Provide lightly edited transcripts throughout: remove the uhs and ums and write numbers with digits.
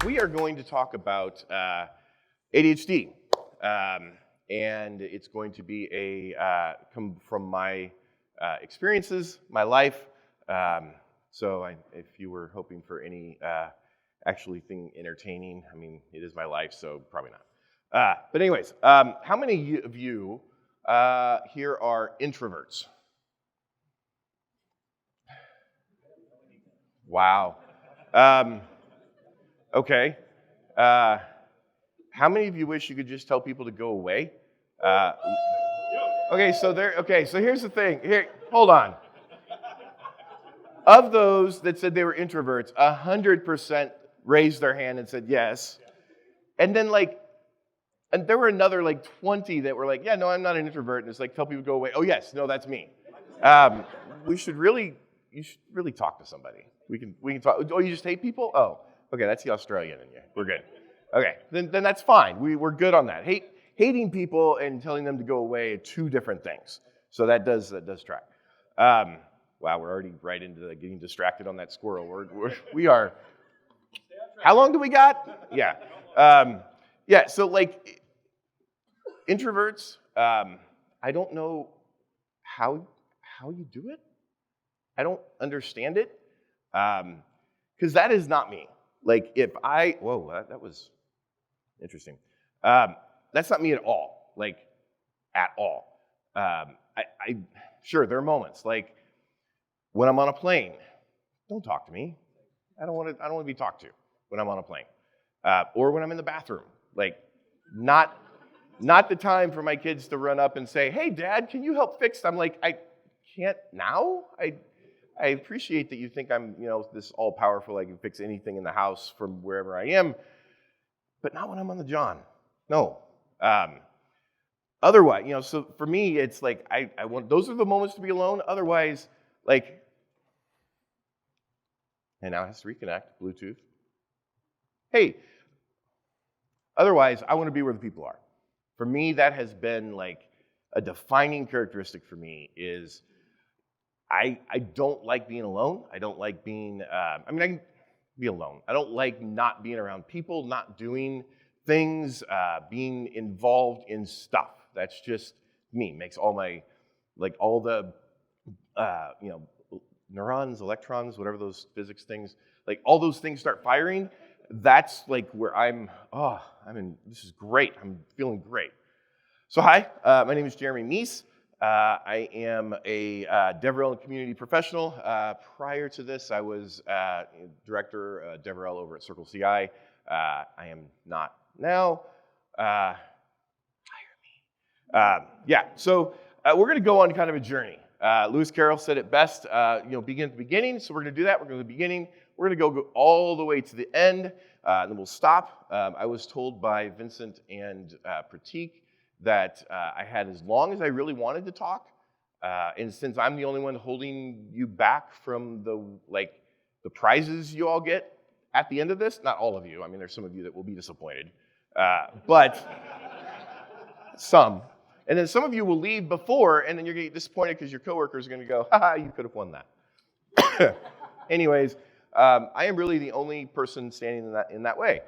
we are going to talk about ADHD, and it's going to be come from my experiences, my life. If you were hoping for any actually thing entertaining, I mean, it is my life, so probably not. But anyways, how many of you here are introverts? Wow. Okay. How many of you wish you could just tell people to go away? Okay, so here's the thing. Here, hold on. Of those that said they were introverts, 100% raised their hand and said yes. And then and there were another 20 that were like, yeah, no, I'm not an introvert. And it's like, tell people to go away. Oh yes, no, that's me. You should really talk to somebody. We can talk. Oh, you just hate people? Oh, okay, that's the Australian in you. We're good. Okay, then that's fine. We're good on that. Hating people and telling them to go away are two different things. So that does track. Wow, we're already right into getting distracted on that squirrel. We are. How long do we got? Yeah. So introverts, I don't know how you do it. I don't understand it. Because that is not me. That was interesting. That's not me at all. At all. Sure, there are moments when I'm on a plane. Don't talk to me. I don't want to be talked to when I'm on a plane, or when I'm in the bathroom. Not the time for my kids to run up and say, "Hey, Dad, can you help fix?" I'm like, I can't now. I appreciate that you think I'm, this all-powerful, I can fix anything in the house from wherever I am, but not when I'm on the John. No. Otherwise, so for me, it's I want, those are the moments to be alone. Otherwise, and now it has to reconnect, Bluetooth. Hey, otherwise, I want to be where the people are. For me, that has been a defining characteristic for me is I don't like being alone. I don't like being, I can be alone. I don't like not being around people, not doing things, being involved in stuff. That's just me. Makes all my, all the, neurons, electrons, whatever those physics things, all those things start firing. That's where this is great. I'm feeling great. So hi, my name is Jeremy Meiss. I am a DevRel and community professional. Prior to this, I was director DevRel over at Circle CI. I am not now. Hire me. So we're going to go on kind of a journey. Lewis Carroll said it best, begin at the beginning. So we're going to do that. We're going to the beginning. We're going to go all the way to the end, and then we'll stop. I was told by Vincent and Pratik that I had as long as I really wanted to talk, and since I'm the only one holding you back from the prizes you all get at the end of this, not all of you, there's some of you that will be disappointed, but some. And then some of you will leave before, and then you're going to get disappointed because your coworkers are going to go, haha, you could have won that. Anyways, I am really the only person standing in that way.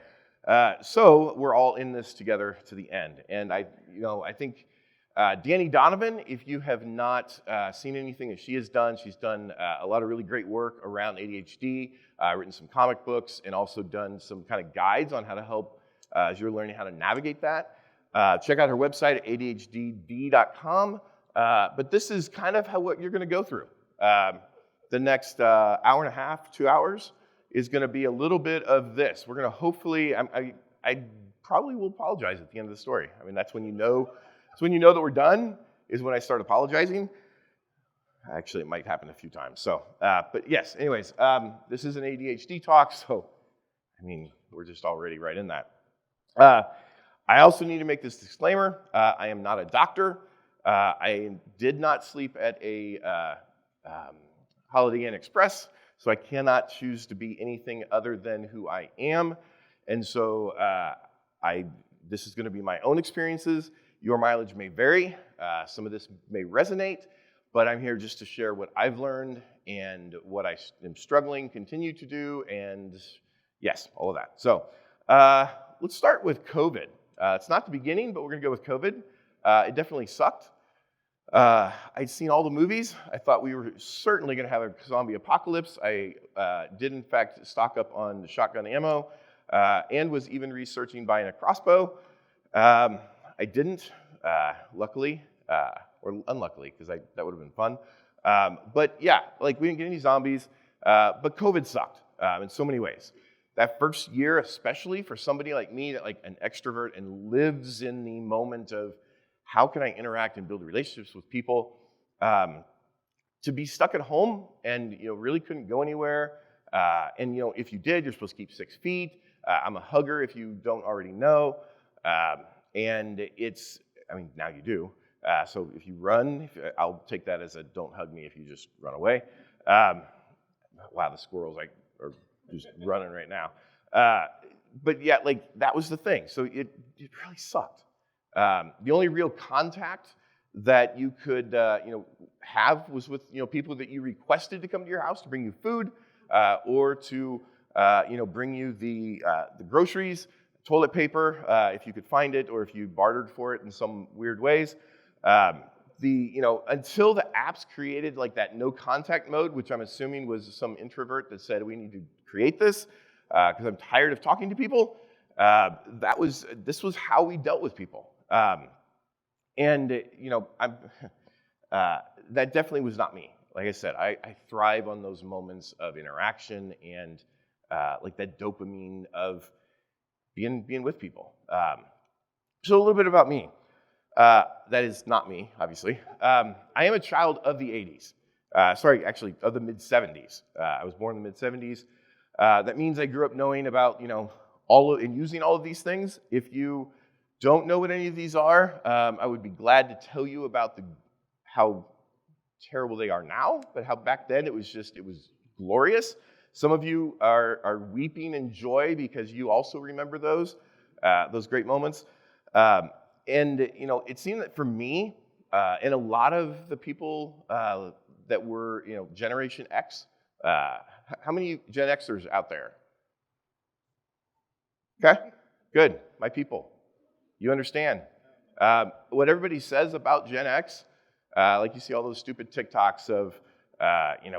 So we're all in this together to the end. And I think Danny Donovan, if you have not seen anything that she has done, she's done a lot of really great work around ADHD, written some comic books, and also done some kind of guides on how to help as you're learning how to navigate that. Check out her website at adhdd.com. But this is kind of what you're going to go through. The next hour and a half, 2 hours, is going to be a little bit of this. We're going to hopefully, I probably will apologize at the end of the story. That's when you know that we're done, is when I start apologizing. Actually, it might happen a few times. So, but yes, anyways, this is an ADHD talk, so, we're just already right in that. I also need to make this disclaimer. I am not a doctor. I did not sleep at a Holiday Inn Express, so I cannot choose to be anything other than who I am. And so this is going to be my own experiences. Your mileage may vary. Some of this may resonate, but I'm here just to share what I've learned and what I am struggling, continue to do, and yes, all of that. So Let's start with COVID. It's not the beginning, but we're going to go with COVID. It definitely sucked. I'd seen all the movies. I thought we were certainly going to have a zombie apocalypse. I did, in fact, stock up on the shotgun ammo and was even researching buying a crossbow. I didn't, luckily, or unluckily, because that would have been fun. But yeah, like we didn't get any zombies, but COVID sucked in so many ways. That first year, especially for somebody like me, that like an extrovert and lives in the moment of how can I interact and build relationships with people, to be stuck at home and really couldn't go anywhere. And if you did, you're supposed to keep 6 feet. I'm a hugger, if you don't already know. And now you do. So if you run, I'll take that as a don't hug me if you just run away. Wow, the squirrels are just running right now. But yeah, like that was the thing. So it really sucked. The only real contact that you could have was with people that you requested to come to your house to bring you food, or to bring you the groceries, toilet paper, if you could find it, or if you bartered for it in some weird ways. Until the apps created like that no contact mode, which I'm assuming was some introvert that said we need to create this because I'm tired of talking to people. This was how we dealt with people. That definitely was not me. Like I said, I thrive on those moments of interaction and like that dopamine of being with people. So a little bit about me. That is not me, obviously. I am a child of the 80s. Actually, of the mid-70s. I was born in the mid-70s. That means I grew up knowing about, and using all of these things. If you don't know what any of these are, I would be glad to tell you about how terrible they are now, but how back then it was glorious. Some of you are weeping in joy because you also remember those great moments. It seemed that for me, and a lot of the people that were, Generation X, how many Gen Xers out there? Okay, good, my people. You understand. What everybody says about Gen X, like you see all those stupid TikToks of,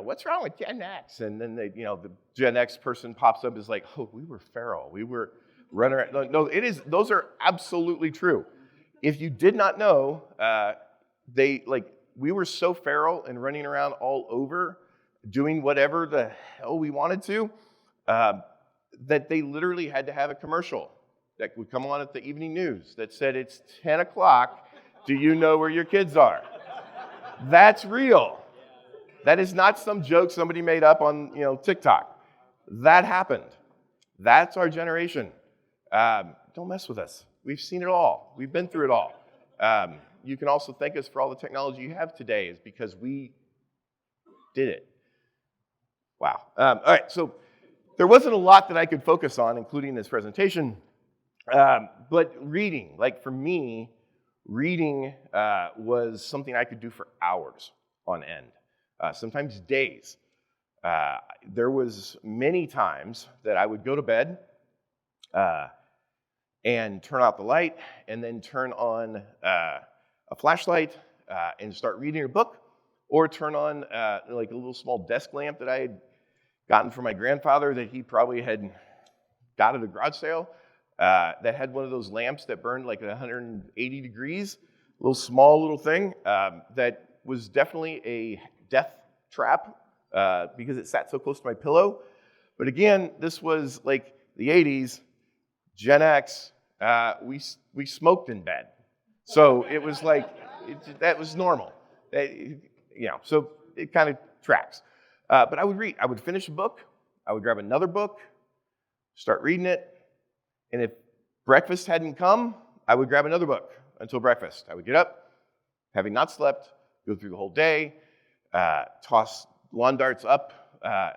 what's wrong with Gen X? And then the Gen X person pops up is like, oh, we were feral. We were running around. No, those are absolutely true. If you did not know, we were so feral and running around all over, doing whatever the hell we wanted to, that they literally had to have a commercial that would come on at the evening news that said, it's 10 o'clock, do you know where your kids are? That's real. That is not some joke somebody made up on TikTok. That happened. That's our generation. Don't mess with us. We've seen it all. We've been through it all. You can also thank us for all the technology you have today is because we did it. Wow. All right, so there wasn't a lot that I could focus on, including this presentation, but reading, like for me, reading was something I could do for hours on end, sometimes days. There was many times that I would go to bed, and turn out the light, and then turn on a flashlight and start reading a book, or turn on like a little small desk lamp that I had gotten from my grandfather that he probably had got at a garage sale that had one of those lamps that burned like at 180 degrees, a little thing that was definitely a death trap because it sat so close to my pillow. But again, this was like the 80s, Gen X, we smoked in bed. So it was like, that was normal. So it kind of tracks. But I would read. I would finish a book. I would grab another book, start reading it. And if breakfast hadn't come, I would grab another book until breakfast. I would get up, having not slept, go through the whole day, toss lawn darts up,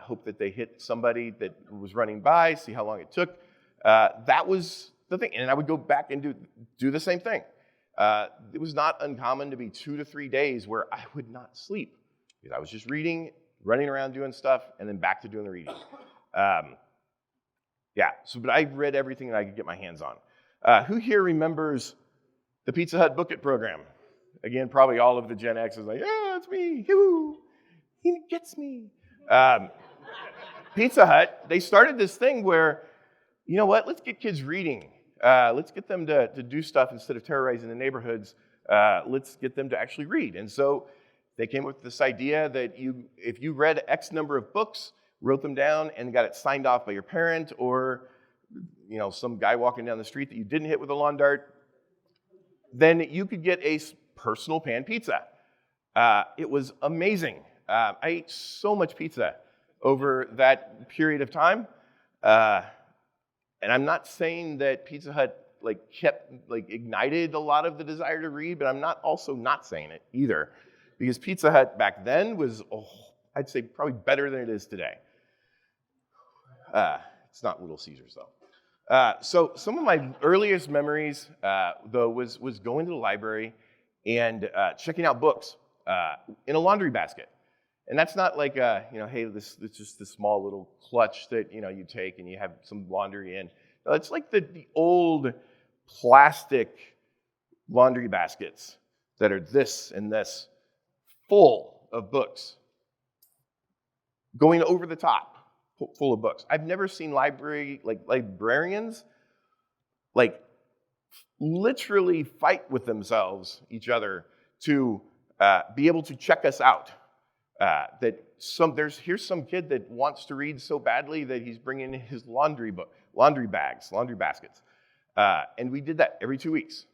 hope that they hit somebody that was running by, see how long it took. That was the thing. And I would go back and do the same thing. It was not uncommon to be 2 to 3 days where I would not sleep because I was just reading, running around doing stuff, and then back to doing the reading. Yeah, but I read everything that I could get my hands on. Who here remembers the Pizza Hut Book It program? Again, probably all of the Gen X is like, yeah, it's me. He gets me. Pizza Hut, they started this thing where, you know what, let's get kids reading. Let's get them to do stuff instead of terrorizing the neighborhoods. Let's get them to actually read. And so they came up with this idea that if you read X number of books, wrote them down, and got it signed off by your parent or some guy walking down the street that you didn't hit with a lawn dart, then you could get a personal pan pizza. It was amazing. I ate so much pizza over that period of time. And I'm not saying that Pizza Hut ignited a lot of the desire to read, but I'm also not saying it either. Because Pizza Hut back then was, I'd say probably better than it is today. It's not Little Caesars though. So some of my earliest memories though was going to the library and checking out books in a laundry basket. And that's not like hey, it's just this small little clutch that you take and you have some laundry in. No, it's like the old plastic laundry baskets that are this and this, full of books, going over the top, full of books. I've never seen librarians literally fight with themselves, each other, to be able to check us out. Here's some kid that wants to read so badly that he's bringing in his laundry baskets. And we did that every 2 weeks.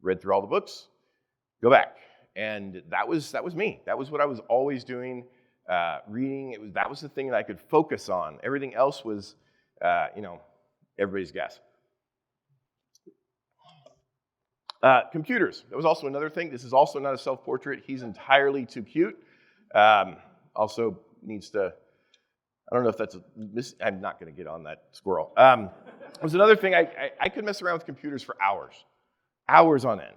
Read through all the books, go back. And that was me. That was what I was always doing, reading. That was the thing that I could focus on. Everything else was, everybody's guess. Computers. That was also another thing. This is also not a self-portrait. He's entirely too cute. Also needs to, I don't know if that's I'm not going to get on that squirrel. It was another thing. I could mess around with computers for hours on end.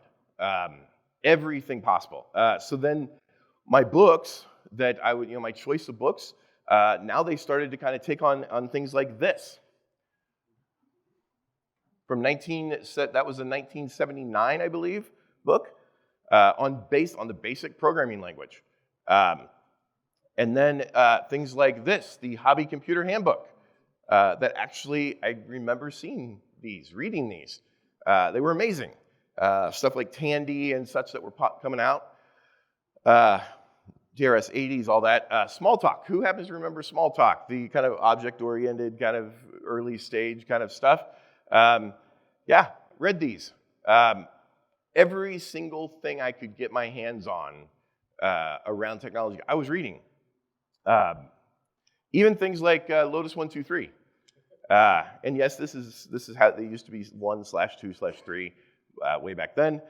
Everything possible. So then my books that I would, my choice of books, now they started to kind of take on things like this. That was a 1979, I believe, book on the basic programming language. And then things like this, the Hobby Computer Handbook, that actually I remember reading these. They were amazing. Stuff like Tandy and such that were coming out. DRS 80s, all that. Smalltalk. Who happens to remember Smalltalk? The kind of object-oriented, kind of early stage kind of stuff. Yeah, read these. Every single thing I could get my hands on around technology, I was reading. Even things like Lotus 1-2-3. And yes, this is how they used to be 1/2/3 way back then.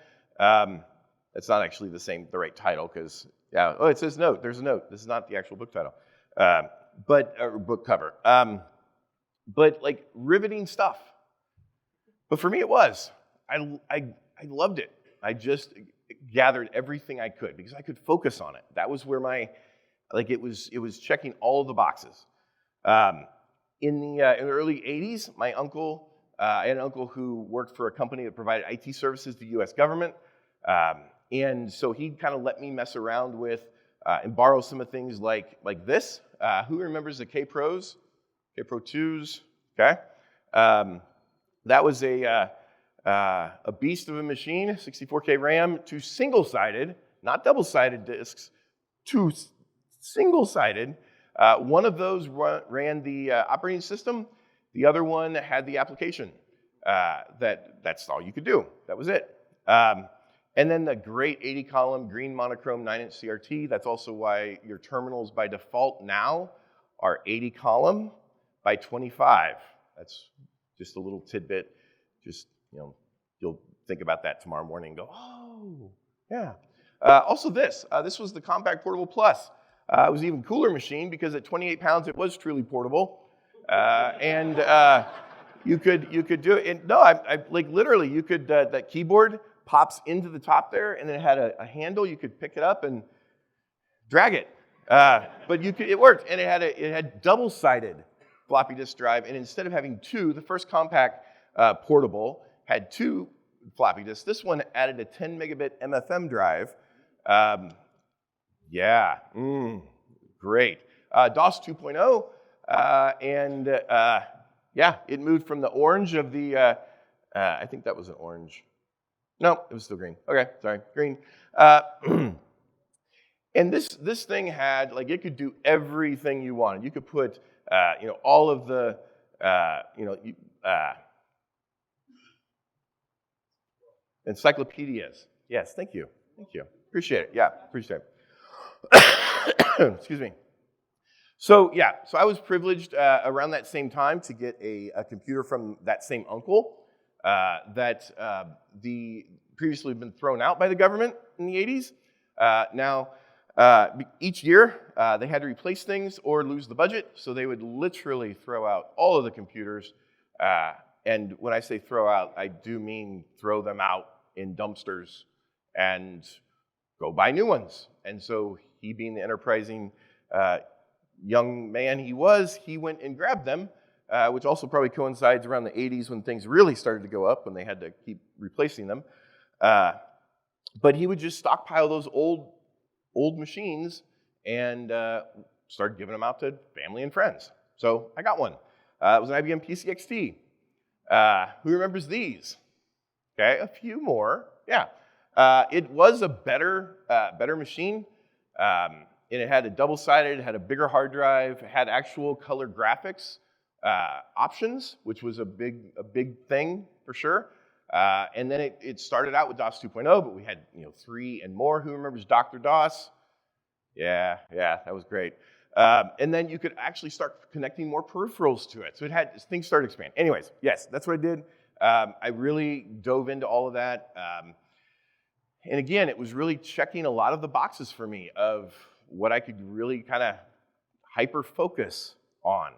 It's not actually the right title because it says note. There's a note. This is not the actual book title, or book cover. But like riveting stuff. But for me, it was. I loved it. I just gathered everything I could because I could focus on it. That was where it was checking all of the boxes. In the early 80s, I had an uncle who worked for a company that provided IT services to the U.S. government. And so he kind of let me mess around with and borrow some of things like this. Who remembers the K-Pros? K-Pro 2s, okay? That was a beast of a machine, 64K RAM, 2 single-sided, not double-sided discs, 2 single-sided. One of those ran the operating system. The other one had the application. That's all you could do. That was it. And then the great 80-column green monochrome 9-inch CRT. That's also why your terminals by default now are 80-column by 25. That's just a little tidbit. Just, you'll think about that tomorrow morning and go, oh, yeah. Also this was the Compact Portable Plus. It was an even cooler machine because at 28 pounds it was truly portable. And you could do it. And no, I literally, you could, that keyboard pops into the top there and then it had a handle. You could pick it up and drag it. But it worked. And it had double-sided floppy disk drive, and instead of having two, the first compact portable had two floppy disks. This one added a 10 megabit MFM drive. Great. DOS 2.0, and it moved from the orange of the, I think that was an orange. No, it was still green. Okay, sorry, green. And this thing had, like, it could do everything you wanted. You could put, all of the, encyclopedias. Yes, thank you. Appreciate it. Yeah, appreciate it. Excuse me. So I was privileged around that same time to get a computer from that same uncle that previously had been thrown out by the government in the 80s. Now, each year, they had to replace things or lose the budget, so they would literally throw out all of the computers. And when I say throw out, I do mean throw them out in dumpsters and go buy new ones. And so he, being the enterprising young man he was, he went and grabbed them, which also probably coincides around the 80s when things really started to go up, when they had to keep replacing them. But he would just stockpile those old machines and started giving them out to family and friends. So I got one. It was an IBM PCXT. Who remembers these? Okay, a few more. Yeah. It was a better machine. And it had a double-sided, it had a bigger hard drive, it had actual color graphics options, which was a big thing for sure. And then it started out with DOS 2.0, but we had 3 and more. Who remembers Dr. DOS? Yeah, that was great. And then you could actually start connecting more peripherals to it. So things started expanding. Anyways, yes, that's what I did. I really dove into all of that. And again, it was really checking a lot of the boxes for me of what I could really kind of hyper-focus on.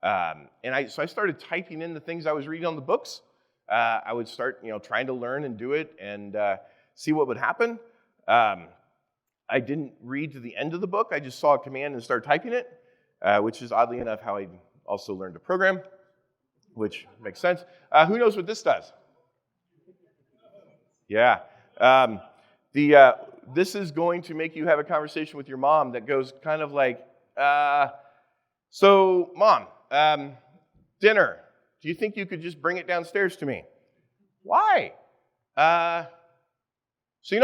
So I started typing in the things I was reading on the books. I would start, trying to learn and do it and see what would happen. I didn't read to the end of the book. I just saw a command and started typing it, which is oddly enough how I also learned to program, which makes sense. Who knows what this does? Yeah. This is going to make you have a conversation with your mom that goes kind of like, so Mom, dinner. Do you think you could just bring it downstairs to me? Why? So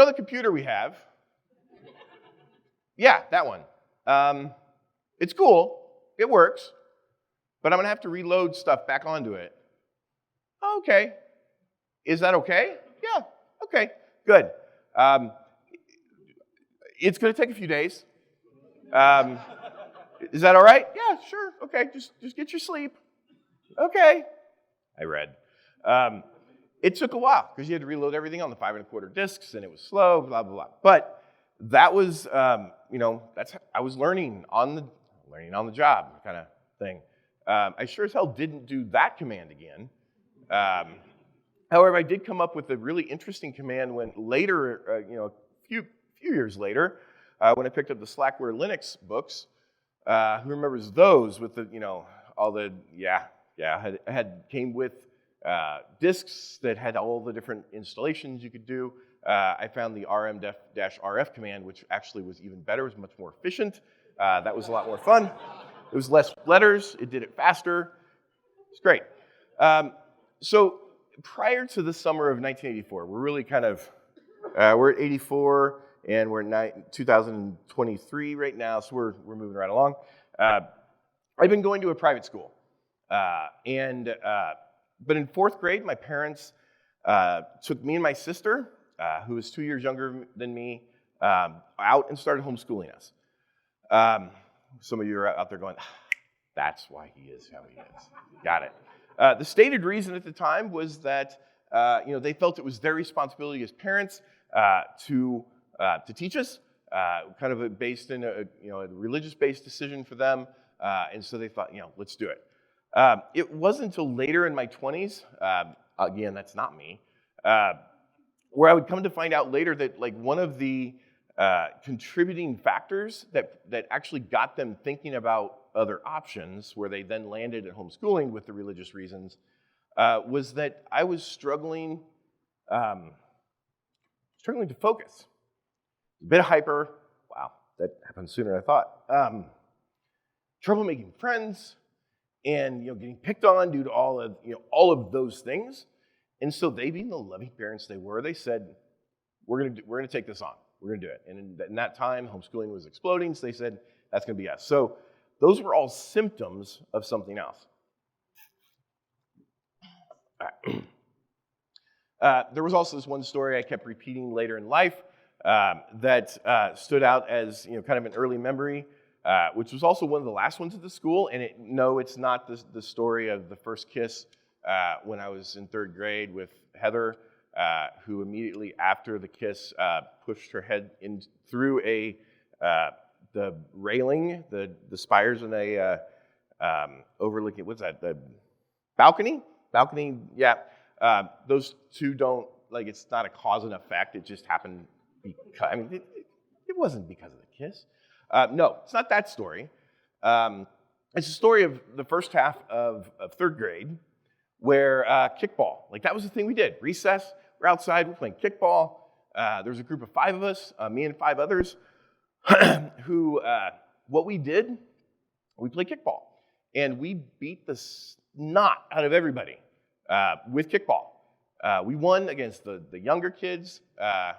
the computer we have? Yeah, that one. It's cool. It works. But I'm going to have to reload stuff back onto it. Okay. Is that okay? Yeah. Okay. Good. It's going to take a few days. Is that all right? Yeah, sure. Okay. Just get your sleep. Okay. I read. It took a while because you had to reload everything on the 5 1/4 discs, and it was slow, blah, blah, blah. But that was, that's I was learning on the job kind of thing. I sure as hell didn't do that command again. However, I did come up with a really interesting command when later, a few years later, when I picked up the Slackware Linux books. Who remembers those with the, all the, came with disks that had all the different installations you could do. I found the rm-rf command, which actually was even better, was much more efficient. That was a lot more fun. It was less letters, it did it faster. It's great. So prior to the summer of 1984, we're really kind of, we're at 84, and we're at 2023 right now, so we're moving right along. I've been going to a private school. But in 4th grade, my parents took me and my sister, who was 2 years younger than me, out and started homeschooling us. Some of you are out there going, that's why he is how he is. Got it. The stated reason at the time was that they felt it was their responsibility as parents to teach us, kind of based in a religious-based decision for them, and so they thought, let's do it. It wasn't until later in my 20s, again, that's not me, where I would come to find out later that one of the contributing factors that actually got them thinking about other options, where they then landed at homeschooling with the religious reasons, was that I was struggling to focus. A bit hyper. Wow, that happened sooner than I thought. Trouble making friends, and getting picked on due to all of those things. And so they, being the loving parents they were, they said, "We're gonna take this on. We're gonna do it." And in that time, homeschooling was exploding, so they said, "That's gonna be us." So those were all symptoms of something else. All right. There was also this one story I kept repeating later in life that stood out as kind of an early memory, which was also one of the last ones at the school. And it's not the story of the first kiss when I was in third grade with Heather, who immediately after the kiss pushed her head in through the railing, the spires in a overlooking, what's that, the balcony, yeah. Those two don't, it's not a cause and effect. It just happened because, it wasn't because of the kiss. No, it's not that story. It's a story of the first half of third grade, where kickball, that was the thing we did. Recess, we're outside, we're playing kickball. There was a group of 5 of us, me and 5 others, who, what we did, we played kickball. And we beat the snot out of everybody with kickball. We won against the younger kids,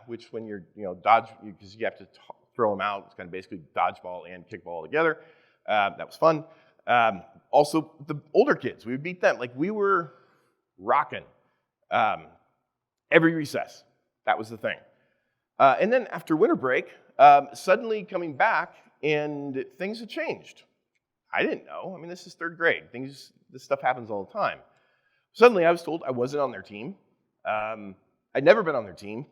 which when you're, because you have to throw them out, it's kind of basically dodgeball and kickball together. That was fun. Also, the older kids, we would beat them. We were rocking every recess. That was the thing. And then after winter break, suddenly coming back, and things had changed. I didn't know. This is third grade. This stuff happens all the time. Suddenly, I was told I wasn't on their team. I'd never been on their team.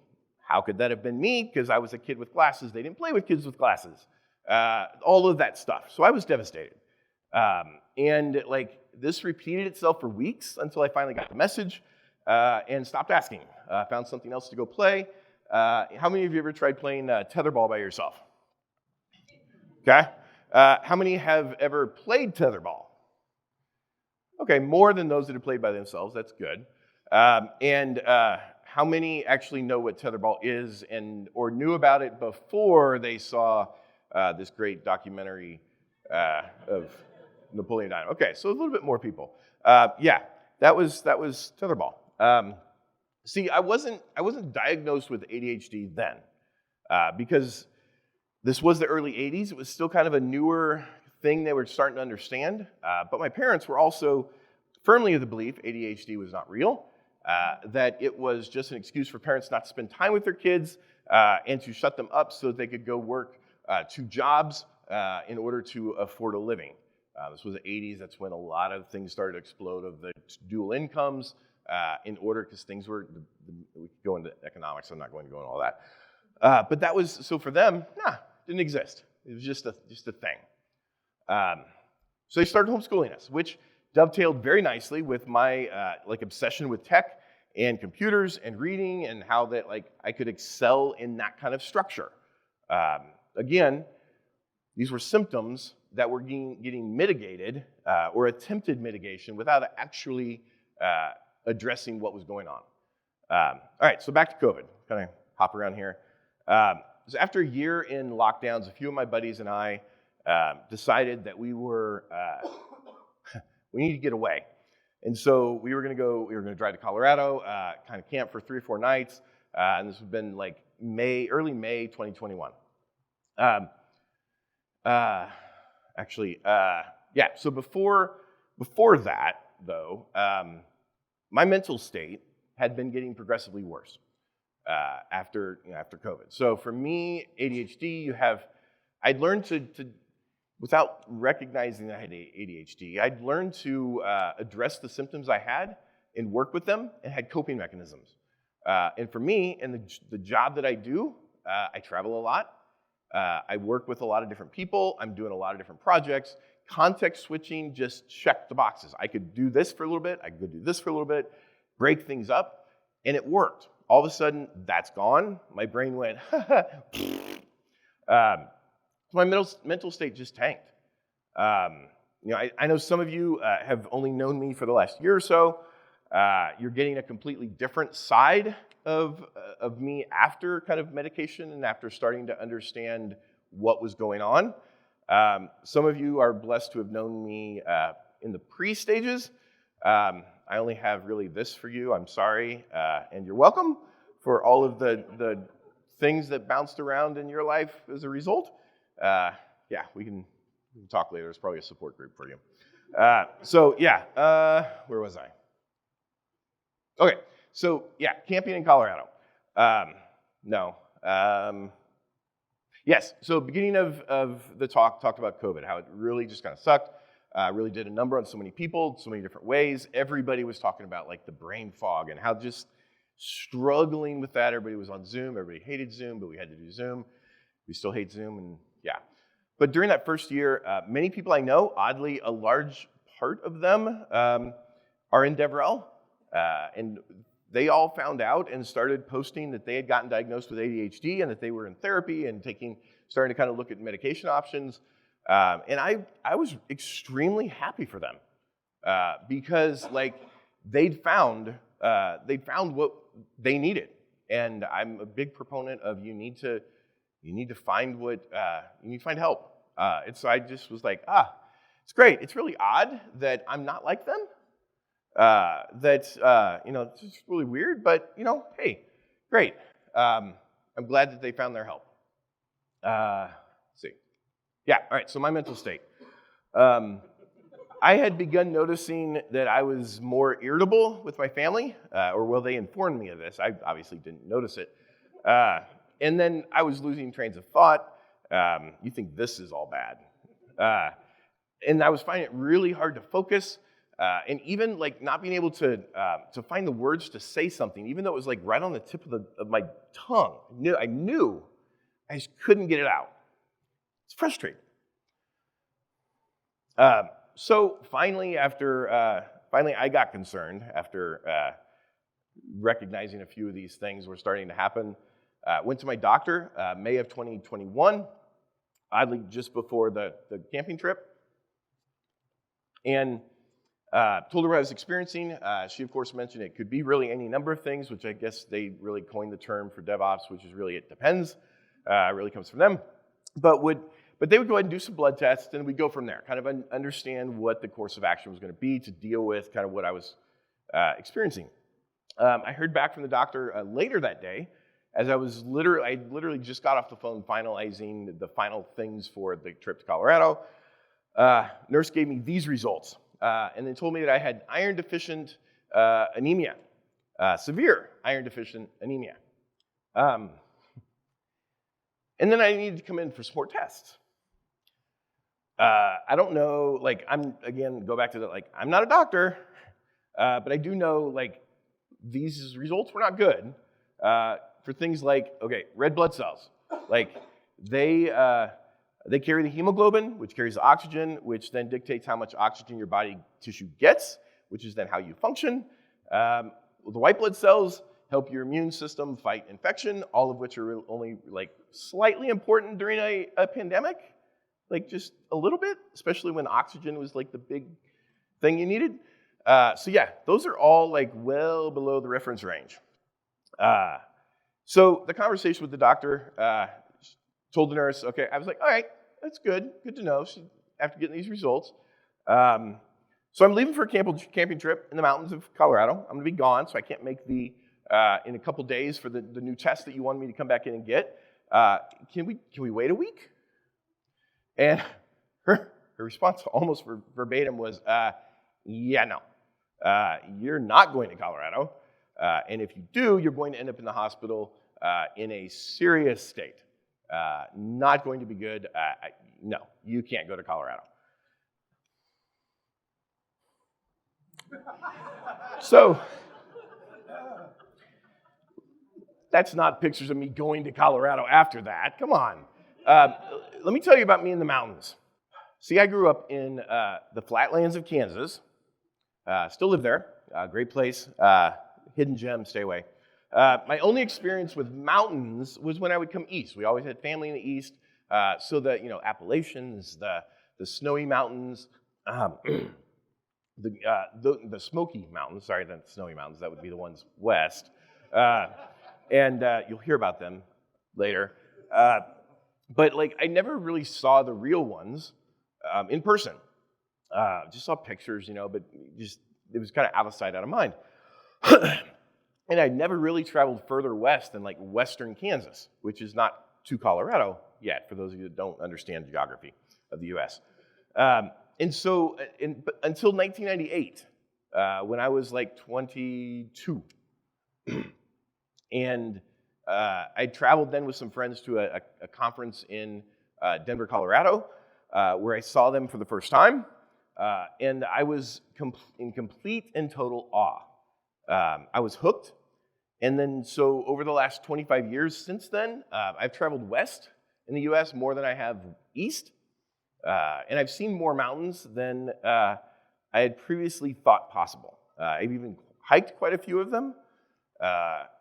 How could that have been me? Because I was a kid with glasses. They didn't play with kids with glasses. All of that stuff. So I was devastated. And this repeated itself for weeks until I finally got the message and stopped asking. Found something else to go play. How many of you ever tried playing tetherball by yourself? Okay. How many have ever played tetherball? Okay, more than those that have played by themselves. That's good. And how many actually know what tetherball is or knew about it before they saw this great documentary of Napoleon Dynamite? Okay, so a little bit more people. Yeah, that was tetherball. See, I wasn't diagnosed with ADHD then because this was the early 80s. It was still kind of a newer thing they were starting to understand. But my parents were also firmly of the belief ADHD was not real, that it was just an excuse for parents not to spend time with their kids and to shut them up so that they could go work 2 jobs in order to afford a living. This was the 80s. That's when a lot of things started to explode of the dual incomes in order, because things were, we could go into economics. I'm not going to go into all that. But that was, so for them, didn't exist. It was just a thing. So they started homeschooling us, which dovetailed very nicely with my obsession with tech and computers and reading, and how that I could excel in that kind of structure. Again, these were symptoms that were getting mitigated or attempted mitigation without actually addressing what was going on. All right, so back to COVID. Kind of hop around here. So after a year in lockdowns, a few of my buddies and I decided that we need to get away. And so we were going to drive to Colorado, kind of camp for 3 or 4 nights. And this would have been early May 2021. So before that, though, my mental state had been getting progressively worse after COVID. So for me, ADHD, I'd learned to without recognizing that I had ADHD, I'd learned to address the symptoms I had and work with them, and had coping mechanisms. And for me, in the job that I do, I travel a lot. I work with a lot of different people. I'm doing a lot of different projects. Context switching just checked the boxes. I could do this for a little bit. I could do this for a little bit, break things up, and it worked. All of a sudden, that's gone. My brain went, My mental state just tanked. I know some of you have only known me for the last year or so. You're getting a completely different side of me after kind of medication and after starting to understand what was going on. Some of you are blessed to have known me in the pre-stages. I only have really this for you. I'm sorry, and you're welcome for all of the things that bounced around in your life as a result. We can talk later. There's probably a support group for you. Where was I? Okay, camping in Colorado. Yes, so beginning of the talked about COVID, how it really just kind of sucked. Really did a number on so many people, so many different ways. Everybody was talking about like the brain fog and how just struggling with that. Everybody was on Zoom. Everybody hated Zoom, but we had to do Zoom. We still hate Zoom, and yeah. But during that first year, many people I know, oddly, a large part of them are in DevRel, and they all found out and started posting that they had gotten diagnosed with ADHD and that they were in therapy and starting to kind of look at medication options. And I was extremely happy for them because like they'd found what they needed. And I'm a big proponent of you need to find help. And so I just was like, it's great. It's really odd that I'm not like them. It's just really weird, but hey, great. I'm glad that they found their help. Let's see. Yeah, all right, so my mental state. I had begun noticing that I was more irritable with my family, they informed me of this. I obviously didn't notice it. And then I was losing trains of thought. You think this is all bad. And I was finding it really hard to focus, and even like not being able to find the words to say something, even though it was like right on the tip of my tongue. I knew, I just couldn't get it out. It's frustrating. So finally, I got concerned after recognizing a few of these things were starting to happen. Went to my doctor, May of 2021, oddly just before the camping trip, and told her what I was experiencing. She, of course, mentioned it could be really any number of things, which I guess they really coined the term for DevOps, which is really it depends. It really comes from them. But they would go ahead and do some blood tests, and we'd go from there, kind of understand what the course of action was going to be to deal with kind of what I was experiencing. I heard back from the doctor later that day, as I literally just got off the phone finalizing the final things for the trip to Colorado. Nurse gave me these results, and they told me that I had iron deficient anemia, severe iron deficient anemia. And then I needed to come in for some more tests. I don't know, go back to that, I'm not a doctor, but I do know, these results were not good for things like, red blood cells. They carry the hemoglobin, which carries the oxygen, which then dictates how much oxygen your body tissue gets, which is then how you function. The white blood cells help your immune system fight infection, all of which are only slightly important during a pandemic, just a little bit, especially when oxygen was the big thing you needed. Those are all well below the reference range. So the conversation with the doctor, told the nurse, I was like, all right, that's good to know, after getting these results. So I'm leaving for a camping trip in the mountains of Colorado. I'm gonna be gone, so I can't make in a couple days for the new test that you wanted me to come back in and get. Can we wait a week? And her response almost verbatim was, no. You're not going to Colorado, and if you do, you're going to end up in the hospital in a serious state. Not going to be good. No, you can't go to Colorado. So, that's not pictures of me going to Colorado after that. Come on. Let me tell you about me in the mountains. See, I grew up in the flatlands of Kansas. Still live there. Great place. Hidden gem, stay away. My only experience with mountains was when I would come east. We always had family in the east. So the Appalachians, the snowy mountains, the Smoky Mountains. Sorry, the snowy mountains. That would be the ones west, and you'll hear about them later. But I never really saw the real ones in person. Just saw pictures, but it was kind of out of sight, out of mind. And I never really traveled further west than western Kansas, which is not to Colorado yet, for those of you that don't understand geography of the U.S. And so until 1998, when I was 22, and I traveled then with some friends to a conference in Denver, Colorado, where I saw them for the first time, and I was in complete and total awe. I was hooked, and then so over the last 25 years since then, I've traveled west in the U.S. more than I have east, and I've seen more mountains than I had previously thought possible. I've even hiked quite a few of them,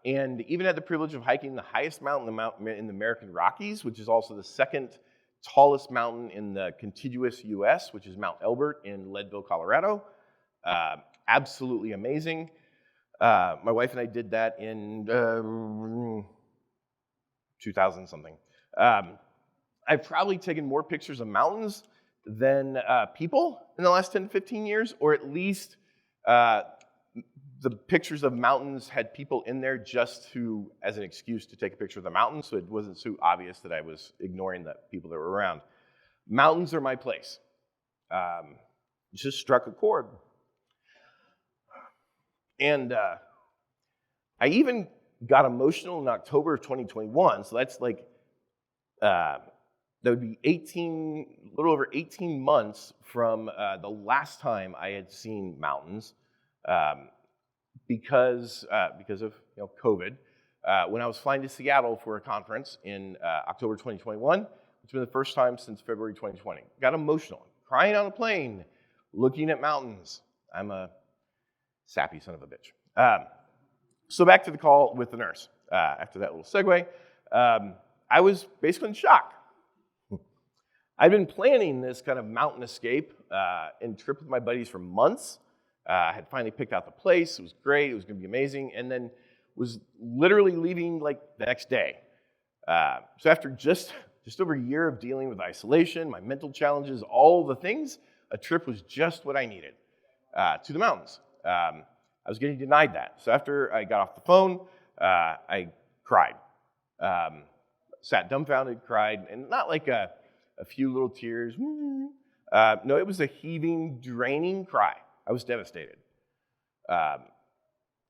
and even had the privilege of hiking the highest mountain in the American Rockies, which is also the second tallest mountain in the contiguous U.S., which is Mount Elbert in Leadville, Colorado. Absolutely amazing. My wife and I did that in 2000-something. I've probably taken more pictures of mountains than people in the last 10 to 15 years, or at least the pictures of mountains had people in there just as an excuse to take a picture of the mountain, so it wasn't so obvious that I was ignoring the people that were around. Mountains are my place. Just struck a chord. And I even got emotional in October of 2021, so that's that would be a little over 18 months from the last time I had seen mountains, because of COVID, when I was flying to Seattle for a conference in October 2021, which has been the first time since February 2020. Got emotional, crying on a plane, looking at mountains. I'm a sappy son of a bitch. So back to the call with the nurse. After that little segue, I was basically in shock. I'd been planning this kind of mountain escape and trip with my buddies for months. I had finally picked out the place. It was great. It was going to be amazing. And then was literally leaving the next day. So after just over a year of dealing with isolation, my mental challenges, all the things, a trip was just what I needed to the mountains. I was getting denied that. So after I got off the phone, I cried. Sat dumbfounded, cried, and not a few little tears. No, it was a heaving, draining cry. I was devastated.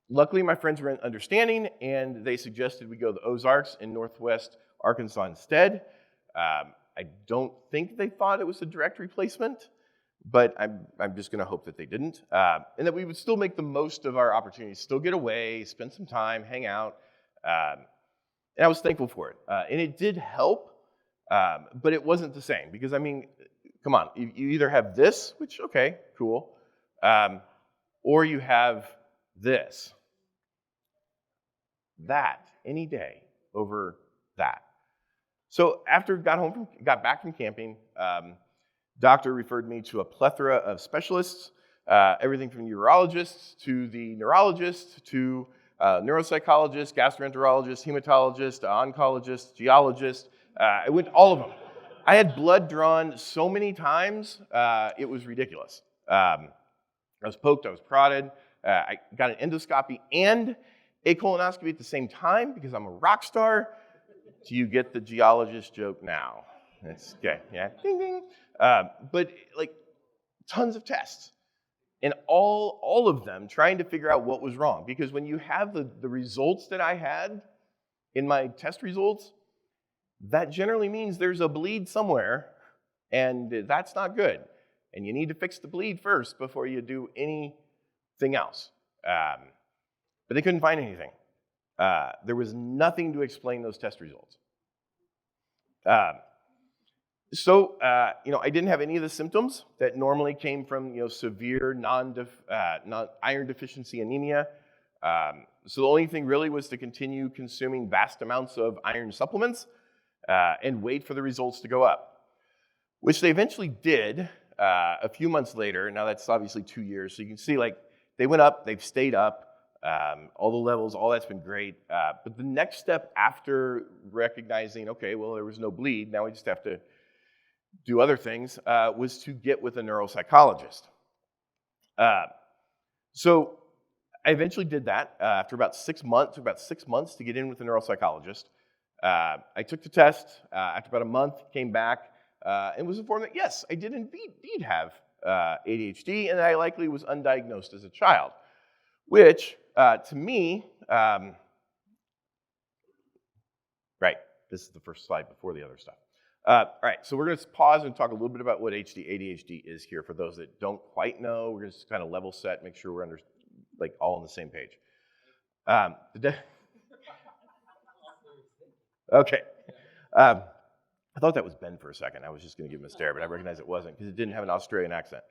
Luckily, my friends were understanding, and they suggested we go to the Ozarks in northwest Arkansas instead. I don't think they thought it was a direct replacement, but I'm just going to hope that they didn't, and that we would still make the most of our opportunities, still get away, spend some time, hang out, and I was thankful for it. And it did help, but it wasn't the same, because, come on, you either have this, which, okay, cool, or you have this. That, any day over that. So after got back from camping, doctor referred me to a plethora of specialists, everything from urologists to the neurologists to neuropsychologists, gastroenterologists, hematologists, oncologists, geologists. I went to all of them. I had blood drawn so many times, it was ridiculous. I was poked, I was prodded, I got an endoscopy and a colonoscopy at the same time because I'm a rock star. Do you get the geologist joke now? That's okay, yeah, ding ding. But tons of tests, and all of them trying to figure out what was wrong. Because when you have the results that I had in my test results, that generally means there's a bleed somewhere, and that's not good. And you need to fix the bleed first before you do anything else. But they couldn't find anything. There was nothing to explain those test results. So I didn't have any of the symptoms that normally came from severe non-iron deficiency anemia. So the only thing really was to continue consuming vast amounts of iron supplements. and wait for the results to go up, which they eventually did a few months later. Now that's obviously 2 years, so you can see like they went up, they've stayed up, all the levels, all that's been great. But the next step after recognizing, okay, well, there was no bleed, now we just have to do other things, was to get with a neuropsychologist. So I eventually did that after about 6 months. It took about 6 months to get in with a neuropsychologist. I took the test. After about a month, came back and was informed that, yes, I did indeed have ADHD, and I likely was undiagnosed as a child, which to me, right, this is the first slide before the other stuff. All right, so we're going to pause and talk a little bit about what ADHD is here for those that don't quite know. We're going to just kind of level set, make sure we're all on the same page. Okay. I thought that was Ben for a second. I was just going to give him a stare, but I recognized it wasn't because it didn't have an Australian accent.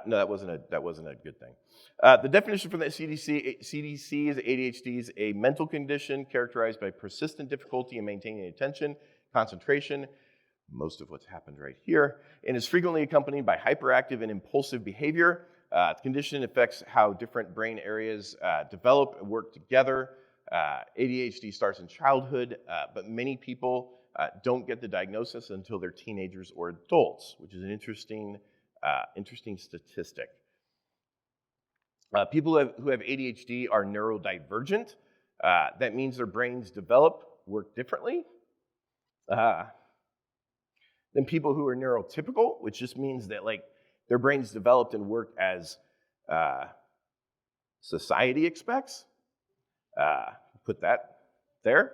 No, that wasn't a good thing. The definition from the CDC is ADHD is a mental condition characterized by persistent difficulty in maintaining attention, concentration, most of what's happened right here, and is frequently accompanied by hyperactive and impulsive behavior. The condition affects how different brain areas develop and work together. ADHD starts in childhood, but many people don't get the diagnosis until they're teenagers or adults, which is an interesting statistic. People who have ADHD are neurodivergent. That means their brains work differently than people who are neurotypical, which just means that their brains developed and work as society expects. Put that there.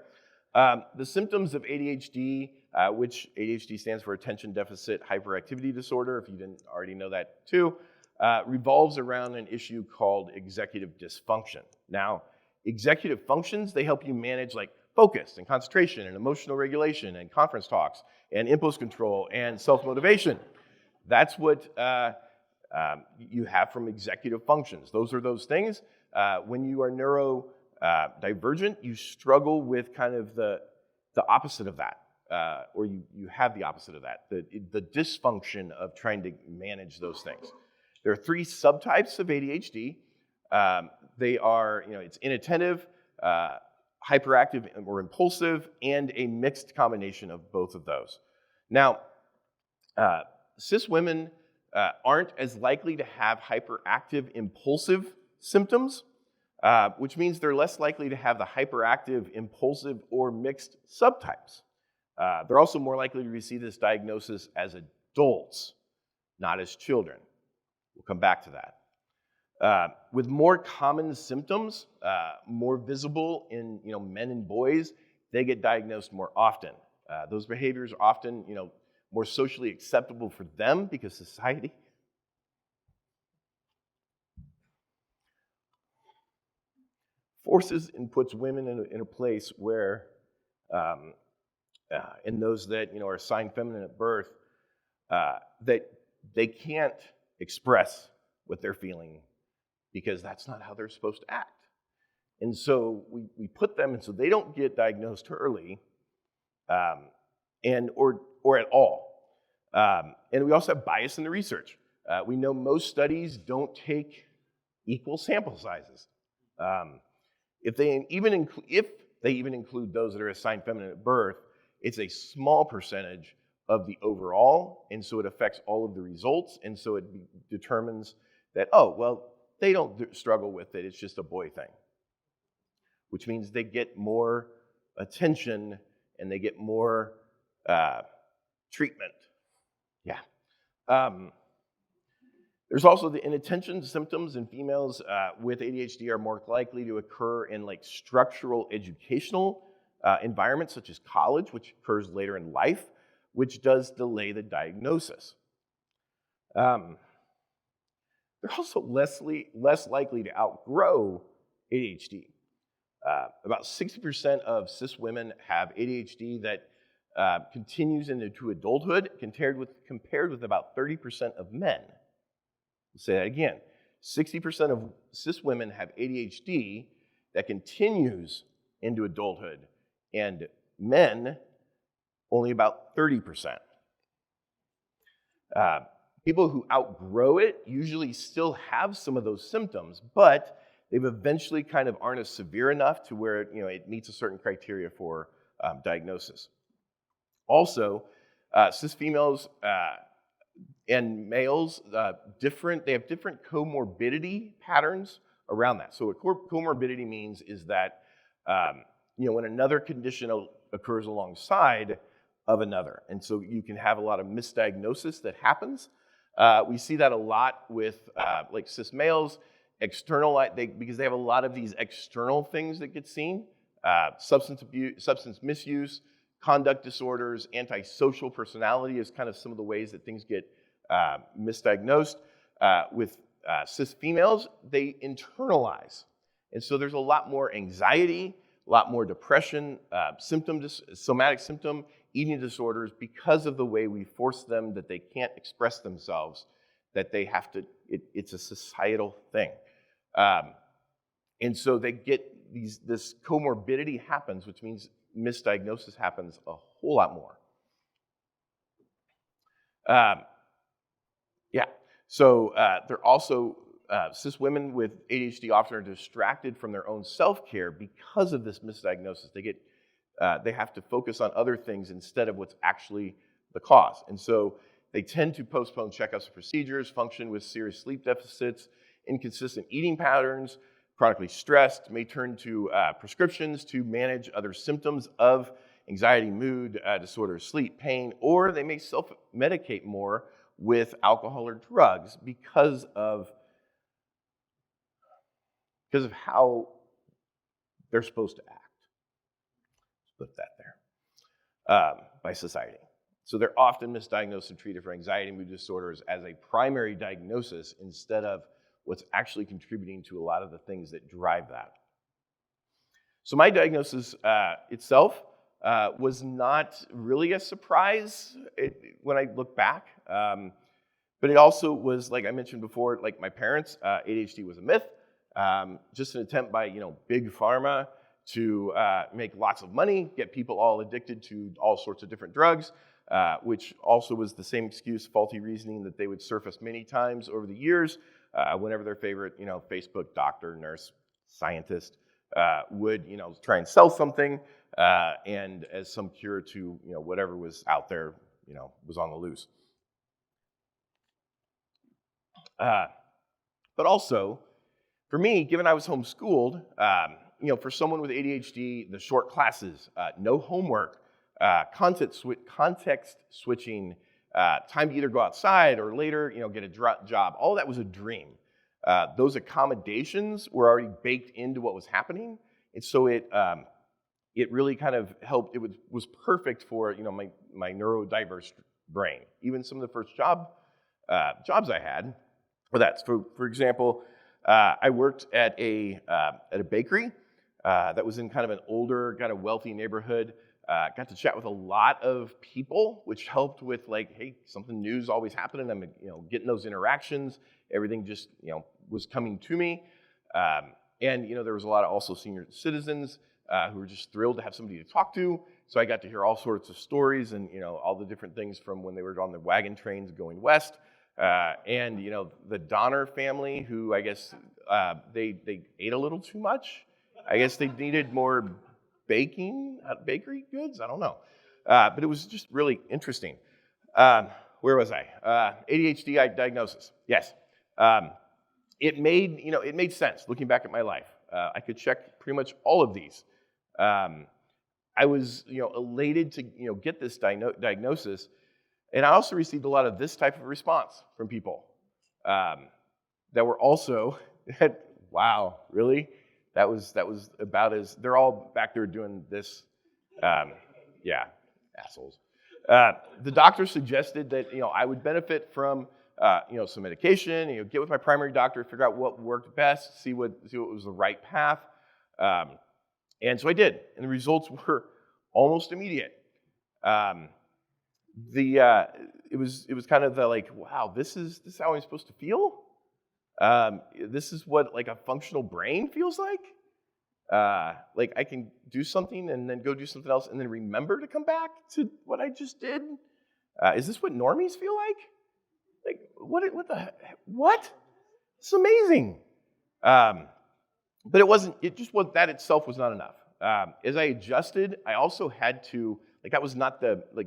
The symptoms of ADHD, which ADHD stands for Attention Deficit Hyperactivity Disorder, if you didn't already know that too, revolves around an issue called executive dysfunction. Now, executive functions, they help you manage focus and concentration and emotional regulation and conference talks and impulse control and self-motivation. That's what you have from executive functions. Those are those things. When you are neurodivergent, you struggle with kind of the opposite of that, or you have the opposite of that, the dysfunction of trying to manage those things. There are 3 subtypes of ADHD. They are, it's inattentive, hyperactive or impulsive, and a mixed combination of both of those. Now, cis women aren't as likely to have hyperactive, impulsive symptoms, which means they're less likely to have the hyperactive, impulsive, or mixed subtypes. They're also more likely to receive this diagnosis as adults, not as children. We'll come back to that. With more common symptoms, more visible in men and boys, they get diagnosed more often. Those behaviors are often more socially acceptable for them because society forces and puts women in a place where, in those that are assigned feminine at birth, that they can't express what they're feeling because that's not how they're supposed to act. And so we put them, and so they don't get diagnosed early, or at all. And we also have bias in the research. We know most studies don't take equal sample sizes. If they even include those that are assigned feminine at birth, it's a small percentage of the overall, and so it affects all of the results, and so it determines that, oh, well, they don't struggle with it, it's just a boy thing, which means they get more attention and they get more treatment. Yeah. There's also the inattention symptoms in females with ADHD are more likely to occur in structural educational environments such as college, which occurs later in life, which does delay the diagnosis. They're also less likely to outgrow ADHD. About 60% of cis women have ADHD that continues into adulthood, compared with about 30% of men. I'll say that again. 60% of cis women have ADHD that continues into adulthood, and men only about 30%. People who outgrow it usually still have some of those symptoms, but they've eventually kind of aren't as severe enough to where it meets a certain criteria for diagnosis. Also, cis females and males, they have different comorbidity patterns around that. So what comorbidity means is that when another condition occurs alongside of another, and so you can have a lot of misdiagnosis that happens. We see that a lot with like cis males, because they have a lot of these external things that get seen: substance abuse, substance misuse, conduct disorders, antisocial personality is kind of some of the ways that things get misdiagnosed. With cis females, they internalize. And so there's a lot more anxiety, a lot more depression, somatic symptom, eating disorders because of the way we force them that they can't express themselves, that they have to, it's a societal thing. And so they get this comorbidity happens, which means misdiagnosis happens a whole lot more. So they're also, cis women with ADHD often are distracted from their own self-care because of this misdiagnosis. They have to focus on other things instead of what's actually the cause. And so they tend to postpone checkups and procedures, function with serious sleep deficits, inconsistent eating patterns, chronically stressed, may turn to prescriptions to manage other symptoms of anxiety, mood disorders, sleep, pain, or they may self-medicate more with alcohol or drugs because of how they're supposed to act. Let's put that there, by society. So they're often misdiagnosed and treated for anxiety and mood disorders as a primary diagnosis instead of what's actually contributing to a lot of the things that drive that. So my diagnosis itself was not really a surprise when I look back. But it also was, like I mentioned before, like my parents, ADHD was a myth, just an attempt by big pharma to make lots of money, get people all addicted to all sorts of different drugs, which also was the same excuse, faulty reasoning that they would surface many times over the years whenever their favorite Facebook doctor, nurse, scientist would try and sell something and as some cure to whatever was out there was on the loose. But also, for me, given I was homeschooled, for someone with ADHD, the short classes, no homework, context switching, time to either go outside or later, get a job, all that was a dream. Those accommodations were already baked into what was happening, and so it really kind of helped. It was perfect for my neurodiverse brain. Even some of the first jobs I had. Or that's for example, I worked at a bakery that was in kind of an older, kind of wealthy neighborhood. Got to chat with a lot of people, which helped with hey, something new's always happening. I'm getting those interactions. Everything just was coming to me, and there was a lot of also senior citizens who were just thrilled to have somebody to talk to. So I got to hear all sorts of stories and all the different things from when they were on the wagon trains going west. And the Donner family, who I guess they ate a little too much. I guess they needed more bakery goods. I don't know, but it was just really interesting. Where was I? ADHD diagnosis. Yes, it made sense looking back at my life. I could check pretty much all of these. I was elated to get this diagnosis. And I also received a lot of this type of response from people that were also, wow, really? That was about as, they're all back there doing this, yeah, assholes. The doctor suggested that, I would benefit from, some medication, get with my primary doctor, figure out what worked best, see what was the right path. And so I did, and the results were almost immediate. It was kind of the wow, this is how I'm supposed to feel. This is what a functional brain feels like. like I can do something and then go do something else and then remember to come back to what I just did. Is this what normies feel like? Like, what? It's amazing. But it just was, that itself was not enough. As I adjusted, I also had to, that was not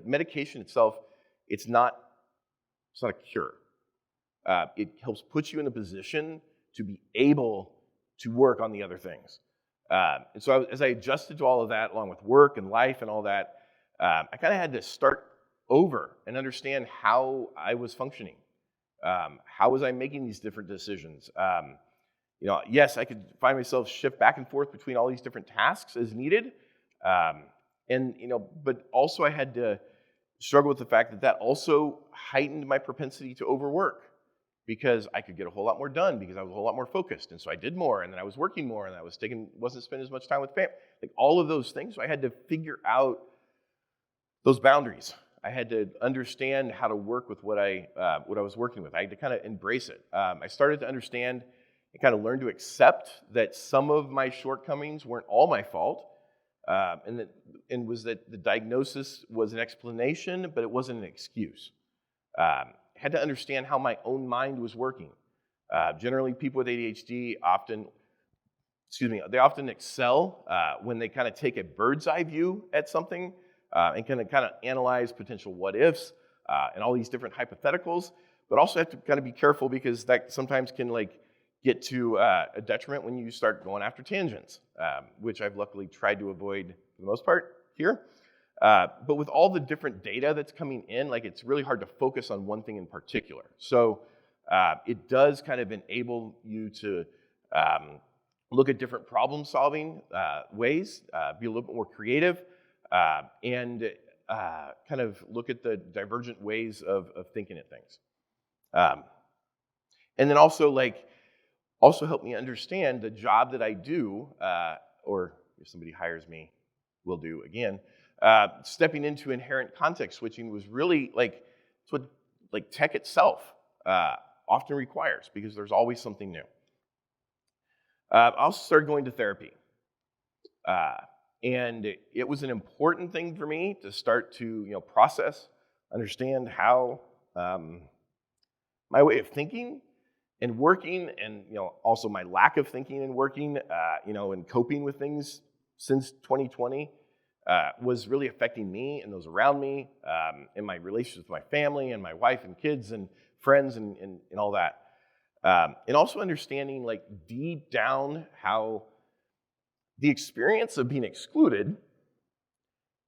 medication itself, it's not a cure. It helps put you in a position to be able to work on the other things. And so as I adjusted to all of that, along with work and life and all that, I kind of had to start over and understand how I was functioning. How was I making these different decisions? Yes, I could find myself shift back and forth between all these different tasks as needed. But also I had to struggle with the fact that also heightened my propensity to overwork, because I could get a whole lot more done because I was a whole lot more focused. And so I did more, and then I was working more, and I wasn't spending as much time with family. All of those things. So I had to figure out those boundaries. I had to understand how to work with what I was working with. I had to kind of embrace it. I started to understand and kind of learn to accept that some of my shortcomings weren't all my fault, and was that the diagnosis was an explanation, but it wasn't an excuse. I had to understand how my own mind was working. Generally, people with ADHD often excel when they kind of take a bird's eye view at something and kind of analyze potential what ifs and all these different hypotheticals, but also have to kind of be careful because that sometimes can get to a detriment when you start going after tangents, which I've luckily tried to avoid for the most part here. But with all the different data that's coming in, it's really hard to focus on one thing in particular. So it does kind of enable you to look at different problem-solving ways, be a little bit more creative, and kind of look at the divergent ways of thinking at things. And then also help me understand the job that I do, or if somebody hires me, will do again. Stepping into inherent context switching was really it's what tech itself often requires, because there's always something new. I also started going to therapy. And it was an important thing for me to start to process, understand how my way of thinking and working, and also my lack of thinking and working, and coping with things since 2020 was really affecting me and those around me, and my relationships with my family and my wife and kids and friends and all that. And also understanding deep down how the experience of being excluded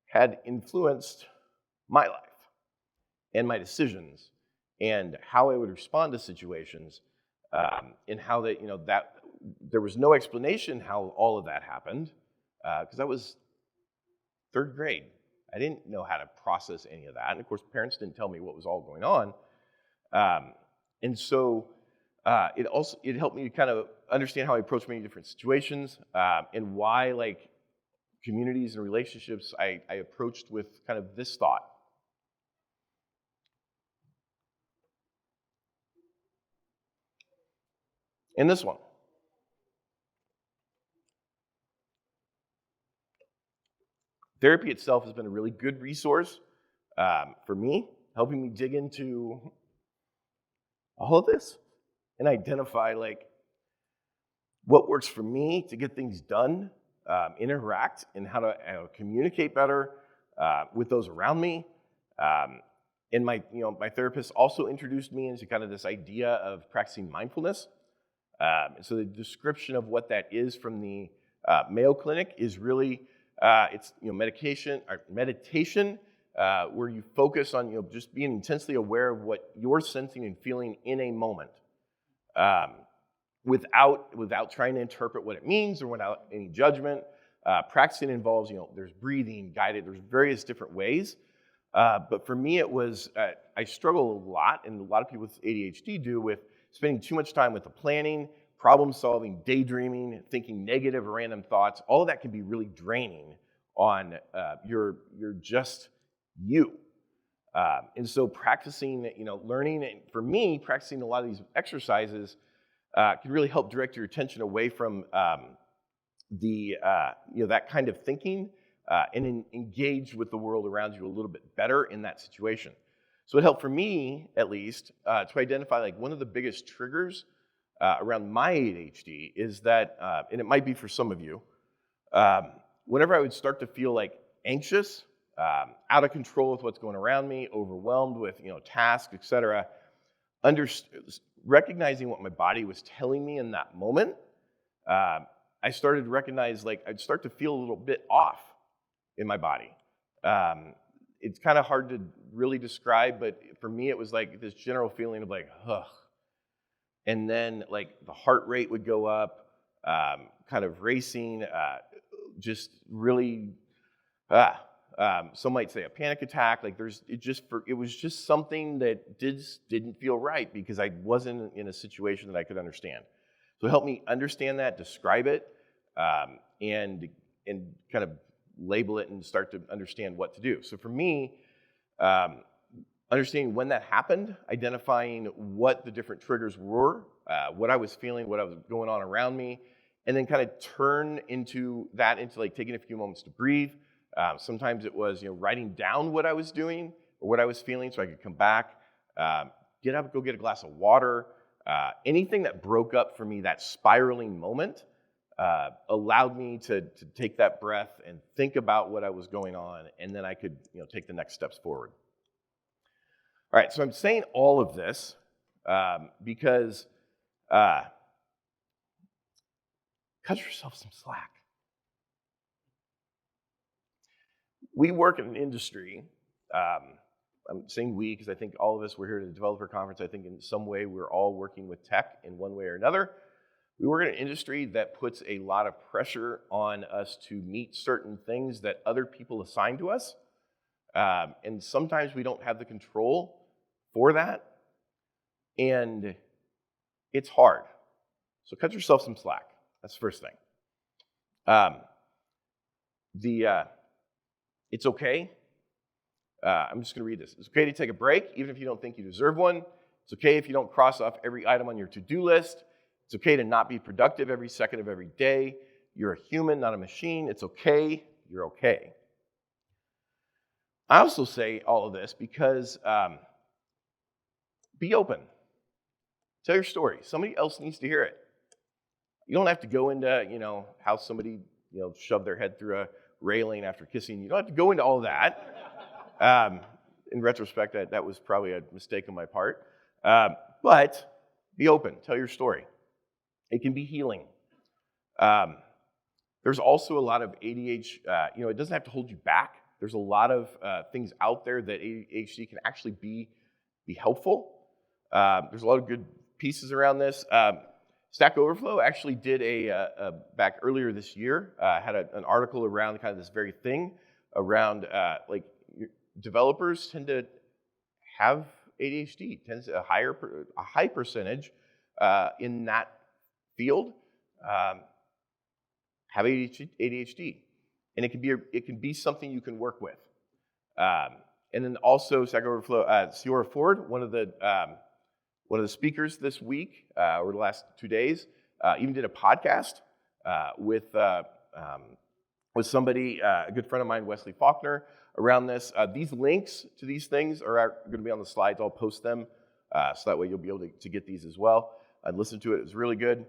had influenced my life and my decisions and how I would respond to situations, and how that there was no explanation how all of that happened, because I was third grade. I didn't know how to process any of that, and of course parents didn't tell me what was all going on, and so it helped me to kind of understand how I approach many different situations, and why communities and relationships I approached with kind of this thought. And this one. Therapy itself has been a really good resource for me, helping me dig into all of this and identify what works for me to get things done, interact, and how to communicate better with those around me. And my therapist also introduced me into kind of this idea of practicing mindfulness. And so the description of what that is from the Mayo Clinic is really it's meditation, where you focus on just being intensely aware of what you're sensing and feeling in a moment, without trying to interpret what it means or without any judgment. Practicing involves there's breathing, guided. There's various different ways. But for me, it was I struggle a lot, and a lot of people with ADHD do, with spending too much time with the planning, problem solving, daydreaming, thinking negative or random thoughts. All of that can be really draining on your just you. And so practicing, learning, and for me, practicing a lot of these exercises can really help direct your attention away from that kind of thinking and engage with the world around you a little bit better in that situation. So it helped for me, at least, to identify like one of the biggest triggers around my ADHD is that, and it might be for some of you, whenever I would start to feel like anxious, out of control with what's going around me, overwhelmed with tasks, etc., recognizing what my body was telling me in that moment, I started to recognize like I'd start to feel a little bit off in my body. It's kind of hard to really describe, but for me it was like this general feeling of like, ugh. And then like the heart rate would go up, kind of racing, just really, some might say a panic attack. Like it was just something that didn't feel right because I wasn't in a situation that I could understand. So it helped me understand that, describe it, and kind of label it and start to understand what to do. So for me, understanding when that happened, identifying what the different triggers were, what I was feeling, what was going on around me, and then kind of turn into like taking a few moments to breathe. Sometimes it was writing down what I was doing or what I was feeling so I could come back, get up, go get a glass of water. Anything that broke up for me, that spiraling moment, allowed me to take that breath and think about what I was going on, and then I could take the next steps forward. All right, so I'm saying all of this because cut yourself some slack. We work in an industry, I'm saying we because I think all of us, we're here at a developer conference. I think in some way we're all working with tech in one way or another. We work in an industry that puts a lot of pressure on us to meet certain things that other people assign to us. And sometimes we don't have the control for that. And it's hard. So cut yourself some slack. That's the first thing. It's okay. I'm just going to read this. It's okay to take a break, even if you don't think you deserve one. It's okay if you don't cross off every item on your to-do list. It's okay to not be productive every second of every day. You're a human, not a machine. It's okay. You're okay. I also say all of this because be open. Tell your story. Somebody else needs to hear it. You don't have to go into, how somebody, shoved their head through a railing after kissing. You don't have to go into all of that. In retrospect, that was probably a mistake on my part. But be open. Tell your story. It can be healing. There's also a lot of ADHD. It doesn't have to hold you back. There's a lot of things out there that ADHD can actually be helpful. There's a lot of good pieces around this. Stack Overflow actually did back earlier this year, had an article around kind of this very thing around developers tend to have ADHD, tends a high percentage in that field have ADHD, and it can be something you can work with. And then also Stack Overflow, Ciora Ford, one of the speakers this week or the last 2 days, even did a podcast with somebody, a good friend of mine, Wesley Faulkner, around this. These links to these things are going to be on the slides. I'll post them so that way you'll be able to get these as well and listen to it. It was really good.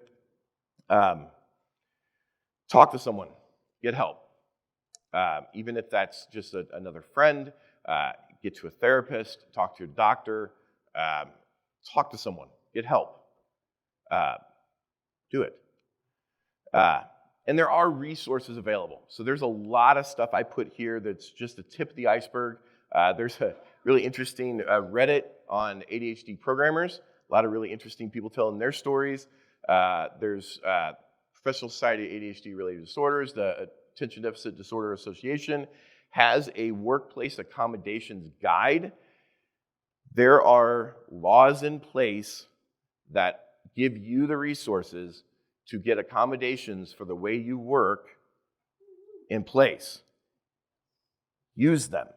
Talk to someone. Get help. Even if that's just another friend, get to a therapist, talk to your doctor, talk to someone, get help. Do it. And there are resources available. So there's a lot of stuff I put here that's just the tip of the iceberg. There's a really interesting Reddit on ADHD programmers, a lot of really interesting people telling their stories. There's Professional Society of ADHD-related disorders, the Attention Deficit Disorder Association has a workplace accommodations guide. There are laws in place that give you the resources to get accommodations for the way you work in place. Use them.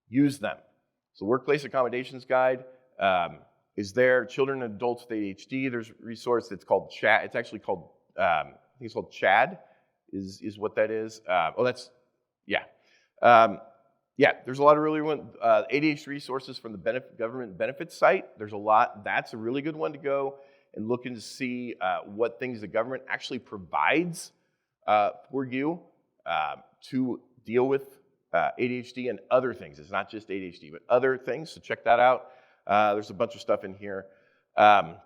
Use them. So Workplace Accommodations Guide is there. Children and adults with ADHD, there's a resource that's called CHAT. It's actually called think it's called CHAD, is what that is. Yeah, there's a lot of really ADHD resources from the government benefits site. There's a lot. That's a really good one to go and look into see what things the government actually provides for you to deal with ADHD and other things. It's not just ADHD, but other things, so check that out. There's a bunch of stuff in here. I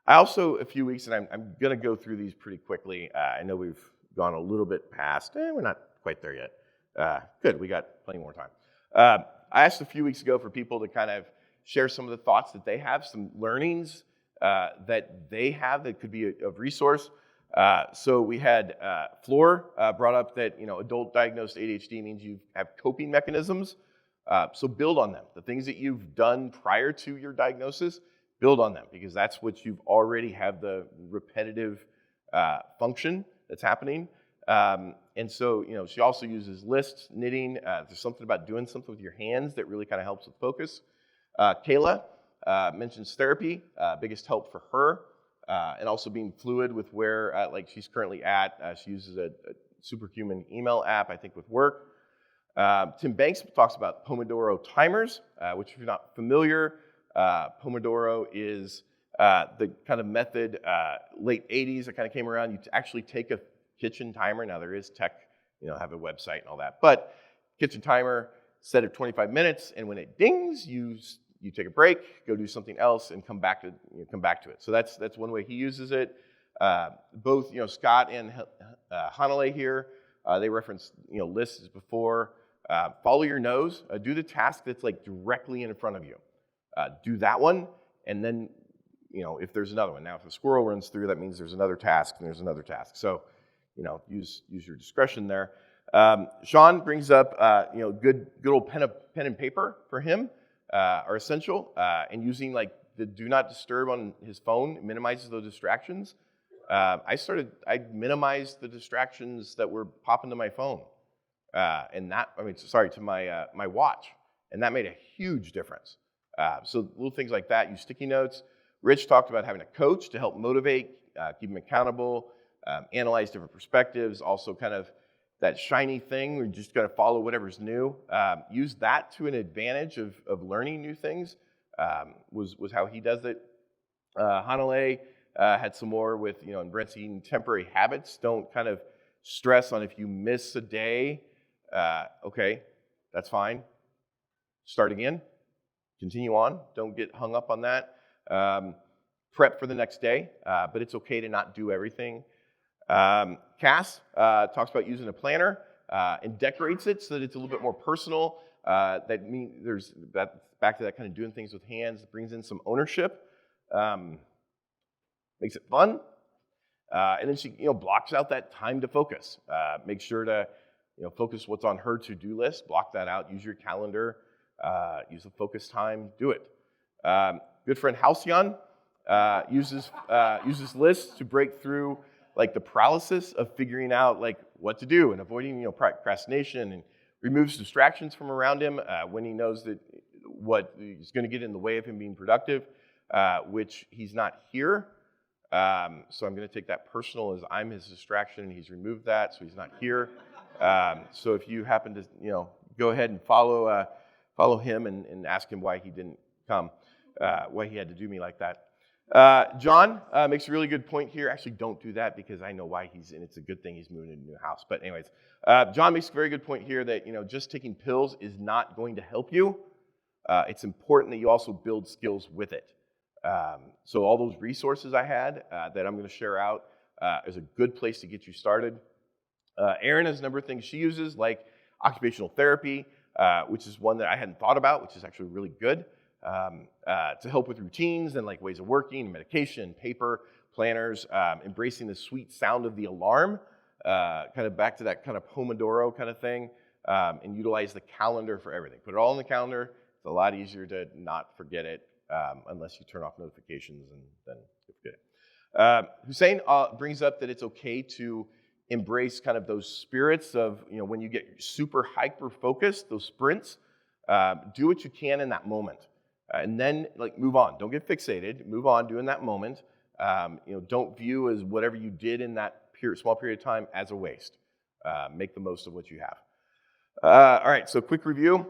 also, a few weeks, and I'm going to go through these pretty quickly. I know we've gone a little bit past. We're not quite there yet. Good, we got plenty more time. I asked a few weeks ago for people to kind of share some of the thoughts that they have, some learnings that they have that could be of resource. So we had Floor brought up that adult diagnosed ADHD means you have coping mechanisms. So build on them. The things that you've done prior to your diagnosis, build on them, because that's what you've already have the repetitive function that's happening. And so, she also uses lists, knitting. There's something about doing something with your hands that really kind of helps with focus. Kayla mentions therapy, biggest help for her, and also being fluid with where, she's currently at. She uses a superhuman email app, I think, with work. Tim Banks talks about Pomodoro timers, which if you're not familiar, Pomodoro is the kind of method, late 80s that kind of came around. You actually take a kitchen timer. Now there is tech, have a website and all that, but kitchen timer, set it 25 minutes, and when it dings, you take a break, go do something else, and come back to it. So that's one way he uses it. Both Scott and Hanalei here, they reference lists before. Follow your nose. Do the task that's directly in front of you. Do that one, and then if there's another one. Now, if a squirrel runs through, that means there's another task and there's another task. So use your discretion there. Sean brings up good old pen and paper for him are essential, and using the do not disturb on his phone minimizes those distractions. I minimized the distractions that were popping to my phone, to my watch, and that made a huge difference. So little things like that. Use sticky notes. Rich talked about having a coach to help motivate, keep him accountable, analyze different perspectives. Also, kind of that shiny thing. We're just going to follow whatever's new. Use that to an advantage of learning new things. Was how he does it. Hanalei had some more with embracing temporary habits. Don't kind of stress on if you miss a day. Okay, that's fine. Start again. Continue on. Don't get hung up on that. Prep for the next day, but it's okay to not do everything. Cass talks about using a planner and decorates it so that it's a little bit more personal. That means there's that back to that kind of doing things with hands. Brings in some ownership, makes it fun, and then she blocks out that time to focus. Make sure to focus what's on her to-do list. Block that out. Use your calendar. Use a focus time. Do it. Good friend Halcyon uses lists to break through the paralysis of figuring out what to do and avoiding procrastination, and removes distractions from around him when he knows that what is going to get in the way of him being productive, which he's not here. So I'm going to take that personal as I'm his distraction, and he's removed that, so he's not here. So if you happen to go ahead and follow him and ask him why he didn't come, why he had to do me like that. John makes a really good point here. Actually, don't do that because I know why and it's a good thing he's moving into a new house. But anyways, John makes a very good point here that just taking pills is not going to help you. It's important that you also build skills with it. So all those resources I had that I'm going to share out is a good place to get you started. Erin has a number of things she uses, like occupational therapy, which is one that I hadn't thought about, which is actually really good. To help with routines and ways of working, medication, paper, planners, embracing the sweet sound of the alarm, kind of back to that kind of Pomodoro kind of thing, and utilize the calendar for everything. Put it all in the calendar. It's a lot easier to not forget it unless you turn off notifications and then you forget it. Hussein brings up that it's okay to embrace kind of those spirits of, when you get super hyper-focused, those sprints, do what you can in that moment. And then, move on. Don't get fixated. Move on, do in that moment. Don't view as whatever you did in that small period of time as a waste. Make the most of what you have. All right, so quick review.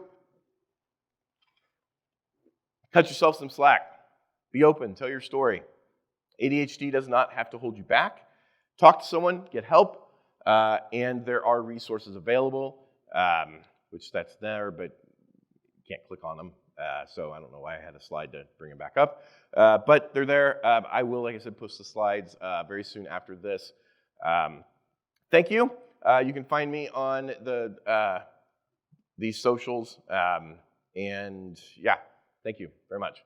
Cut yourself some slack. Be open, tell your story. ADHD does not have to hold you back. Talk to someone, get help, and there are resources available, which that's there, but you can't click on them. So I don't know why I had a slide to bring them back up. But they're there. I will, like I said, post the slides very soon after this. Thank you. You can find me on these socials. And yeah, thank you very much.